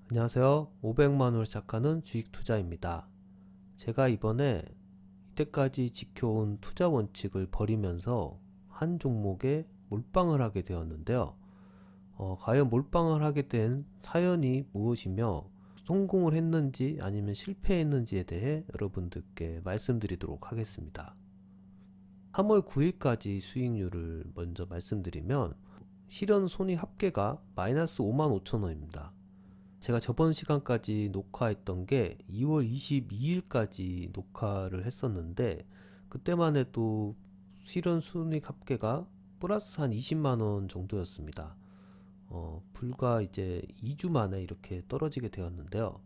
안녕하세요. 500만원을 시작하는 주식 투자입니다. 제가 이번에 이때까지 지켜온 투자 원칙을 버리면서 한 종목에 몰빵을 하게 되었는데요. 과연 몰빵을 하게 된 사연이 무엇이며 성공을 했는지 아니면 실패했는지에 대해 여러분들께 말씀드리도록 하겠습니다. 3월 9일까지 수익률을 먼저 말씀드리면 실현 손익 합계가 마이너스 55,000원입니다. 제가 저번 시간까지 녹화했던 게 2월 22일까지 녹화를 했었는데 그때만 해도 실현 순익 합계가 플러스 한 20만원 정도였습니다. 불과 이제 2주 만에 이렇게 떨어지게 되었는데요.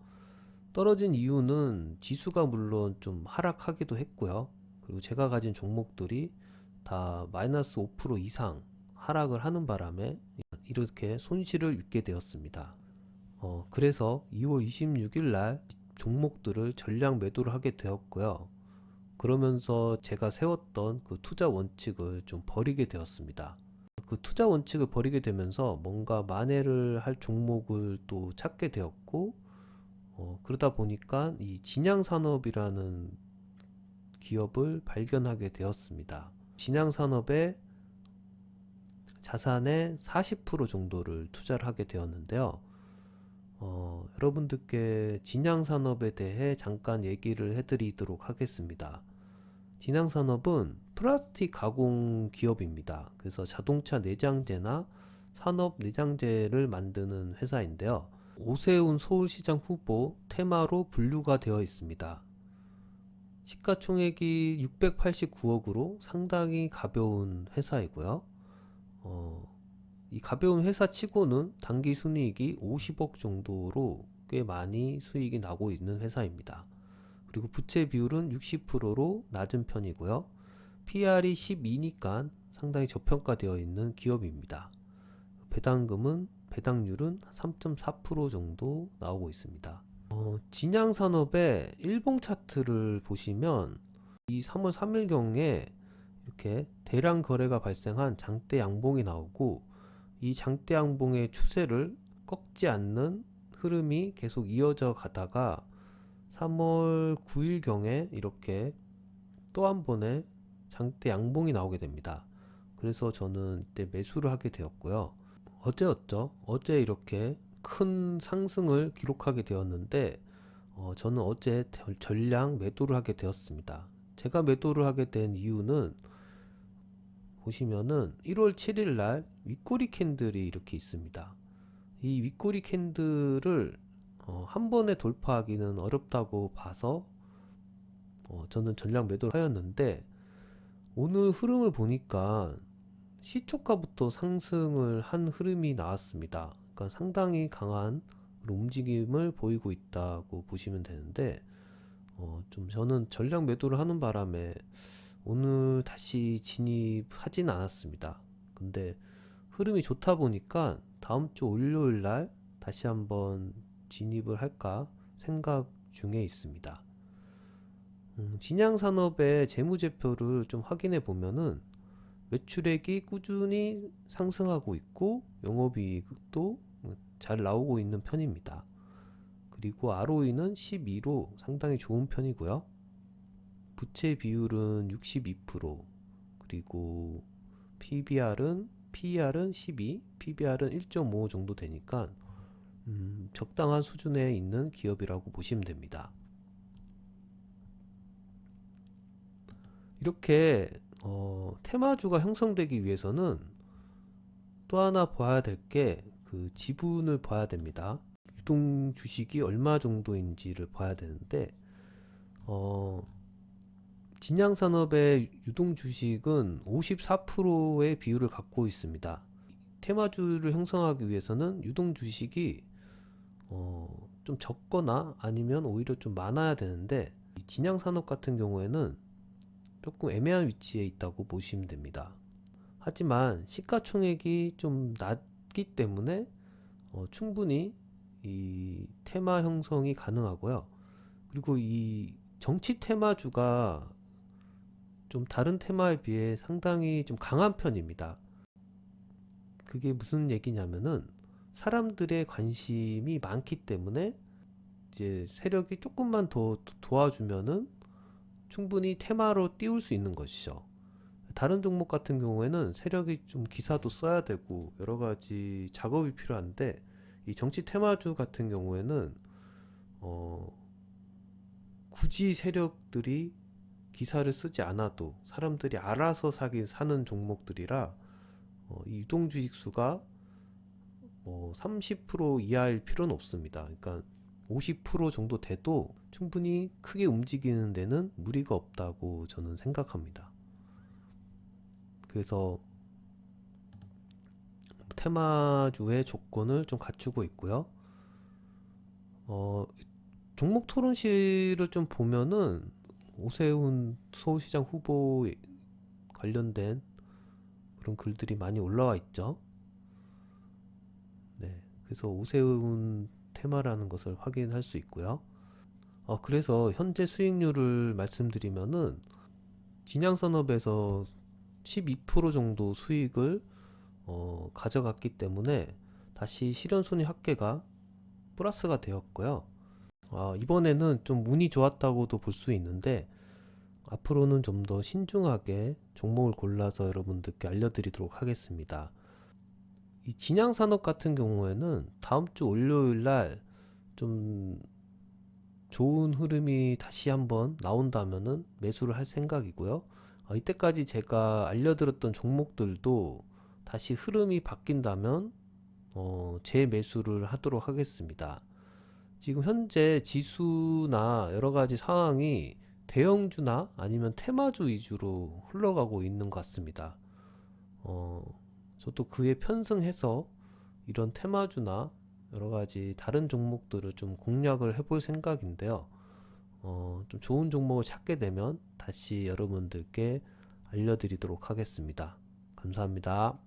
떨어진 이유는 지수가 물론 좀 하락하기도 했고요. 그리고 제가 가진 종목들이 다 마이너스 5% 이상 하락을 하는 바람에 이렇게 손실을 입게 되었습니다. 그래서 2월 26일 날 종목들을 전량 매도를 하게 되었고요. 그러면서 제가 세웠던 그 투자 원칙을 좀 버리게 되었습니다. 그 투자 원칙을 버리게 되면서 뭔가 만회를 할 종목을 또 찾게 되었고, 그러다 보니까 이 진양산업이라는 기업을 발견하게 되었습니다. 진양산업의 자산의 40% 정도를 투자를 하게 되었는데요. 여러분들께 진양산업에 대해 잠깐 얘기를 해드리도록 하겠습니다. 진양산업은 플라스틱 가공 기업입니다. 그래서 자동차 내장재나 산업 내장재를 만드는 회사인데요. 오세훈 서울시장 후보 테마로 분류가 되어 있습니다. 시가총액이 689억으로 상당히 가벼운 회사이고요. 이 가벼운 회사 치고는 단기 순이익이 50억 정도로 꽤 많이 수익이 나고 있는 회사입니다. 그리고 부채 비율은 60%로 낮은 편이고요. PR이 12니까 상당히 저평가되어 있는 기업입니다. 배당률은 3.4% 정도 나오고 있습니다. 진양산업의 일봉 차트를 보시면 이 3월 3일경에 이렇게 대량 거래가 발생한 장대 양봉이 나오고 이 장대 양봉의 추세를 꺾지 않는 흐름이 계속 이어져 가다가 3월 9일경에 이렇게 또 한 번의 장대 양봉이 나오게 됩니다. 그래서 저는 이때 매수를 하게 되었고요. 어제였죠. 어제 이렇게 큰 상승을 기록하게 되었는데 저는 어제 전량 매도를 하게 되었습니다. 제가 매도를 하게 된 이유는 보시면은 1월 7일 날 윗꼬리 캔들이 이렇게 있습니다. 이 윗꼬리 캔들을 한 번에 돌파하기는 어렵다고 봐서 저는 전량 매도를 하였는데 오늘 흐름을 보니까 시초가부터 상승을 한 흐름이 나왔습니다. 그러니까 상당히 강한 움직임을 보이고 있다고 보시면 되는데 좀 저는 전량 매도를 하는 바람에 오늘 다시 진입하진 않았습니다. 근데 흐름이 좋다 보니까 다음 주 월요일 날 다시 한번 진입을 할까 생각 중에 있습니다. 진양산업의 재무제표를 좀 확인해 보면은 매출액이 꾸준히 상승하고 있고 영업이익도 잘 나오고 있는 편입니다. 그리고 ROE는 12로 상당히 좋은 편이고요. 부채 비율은 62%, 그리고 PER은 12, PBR은 1.5 정도 되니까 적당한 수준에 있는 기업이라고 보시면 됩니다. 이렇게 테마주가 형성되기 위해서는 또 하나 봐야 될 게 그 지분을 봐야 됩니다. 유동 주식이 얼마 정도인지를 봐야 되는데 진양산업의 유동 주식은 54%의 비율을 갖고 있습니다. 테마주를 형성하기 위해서는 유동 주식이 좀 적거나 아니면 오히려 좀 많아야 되는데 진양산업 같은 경우에는 조금 애매한 위치에 있다고 보시면 됩니다. 하지만 시가총액이 좀 낮기 때문에 충분히 이 테마 형성이 가능하고요. 그리고 이 정치 테마주가 좀 다른 테마에 비해 상당히 좀 강한 편입니다. 그게 무슨 얘기냐면은 사람들의 관심이 많기 때문에 이제 세력이 조금만 더 도와주면은 충분히 테마로 띄울 수 있는 것이죠. 다른 종목 같은 경우에는 세력이 좀 기사도 써야 되고 여러 가지 작업이 필요한데, 이 정치 테마주 같은 경우에는 굳이 세력들이 기사를 쓰지 않아도 사람들이 알아서 사는 종목들이라 이 유동주식 수가 30% 이하일 필요는 없습니다. 그러니까 50% 정도 돼도 충분히 크게 움직이는 데는 무리가 없다고 저는 생각합니다. 그래서 테마주의 조건을 좀 갖추고 있고요. 종목 토론실을 좀 보면은 오세훈 서울시장 후보 관련된 그런 글들이 많이 올라와 있죠. 네, 그래서 오세훈 테마라는 것을 확인할 수 있고요. 그래서 현재 수익률을 말씀드리면은 진양산업에서 12% 정도 수익을 가져갔기 때문에 다시 실현손익 합계가 플러스가 되었고요. 이번에는 좀 운이 좋았다고도 볼 수 있는데 앞으로는 좀 더 신중하게 종목을 골라서 여러분들께 알려드리도록 하겠습니다. 이 진양산업 같은 경우에는 다음 주 월요일 날 좀 좋은 흐름이 다시 한번 나온다면은 매수를 할 생각이고요. 이때까지 제가 알려드렸던 종목들도 다시 흐름이 바뀐다면 재매수를 하도록 하겠습니다. 지금 현재 지수나 여러 가지 상황이 대형주나 아니면 테마주 위주로 흘러가고 있는 것 같습니다. 저도 그에 편승해서 이런 테마주나 여러 가지 다른 종목들을 좀 공략을 해볼 생각인데요. 좀 좋은 종목을 찾게 되면 다시 여러분들께 알려드리도록 하겠습니다. 감사합니다.